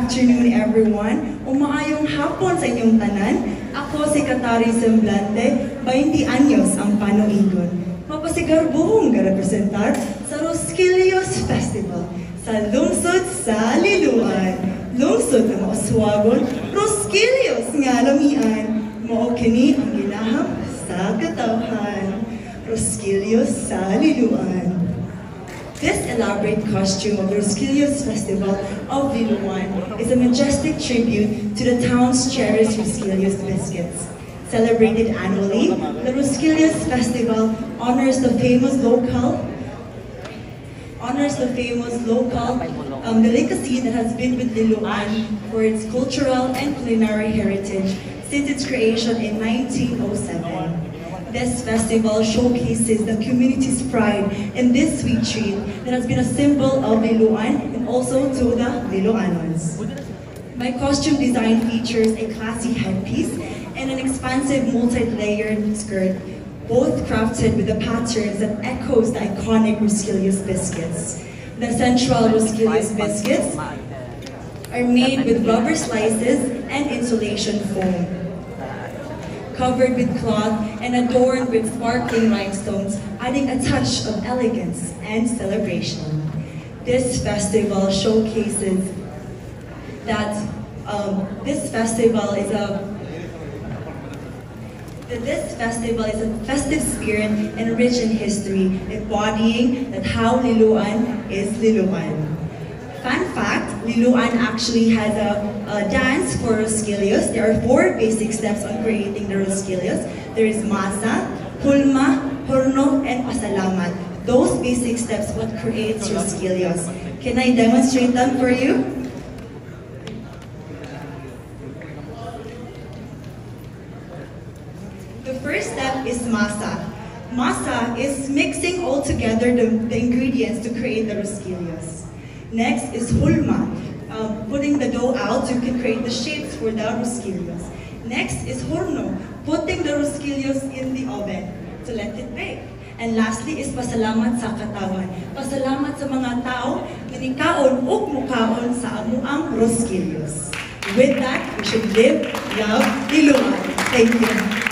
afternoon, everyone. Umaayong hapon sa inyong tanan. Ako si Katari Semblante, 20 anyos ang panoigon. Mapasigarbuhong representar sa Rosquillos Festival sa lungsod sa Liloan. Lungsod na mauswagon, Rosquillos nga lamian. Mao kini ang ginaham sa katawhan. Rosquillos sa Liloan. This elaborate costume of the Rosquillos Festival of Liloan is a majestic tribute to the town's cherished Rosquillos biscuits. Celebrated annually, the Rosquillos Festival honors the famous local delicacy that has been with Liloan for its cultural and culinary heritage since its creation in 1907. This festival showcases the community's pride in this sweet treat that has been a symbol of Liloan and also to the Liloanons. My costume design features a classy headpiece and an expansive multi-layered skirt, both crafted with the patterns that echoes the iconic Rosquillos biscuits. The central Rosquillos biscuits are made with rubber slices and insulation foam, covered with cloth and adorned with sparkling rhinestones, adding a touch of elegance and celebration. This festival showcases that this festival is a festive spirit and rich in history, embodying that how Liloan is Liloan. Fun fact, Liloan actually has a dance for Rosquillos. There are 4 basic steps on creating the Rosquillos. There is masa, hulma, horno, and pasalamat. Those basic steps what creates Rosquillos. Can I demonstrate them for you? The first step is masa. Masa is mixing all together the ingredients to create the Rosquillos. Next is hulma, putting the dough out so you can create the shapes for the Rosquillos. Next is horno, putting the Rosquillos in the oven to let it bake. And lastly is pasalamat sa katawan. Pasalamat sa mga tao na nikaon o mukaon sa amuang Rosquillos. With that, we should live, love, Liloan. Thank you.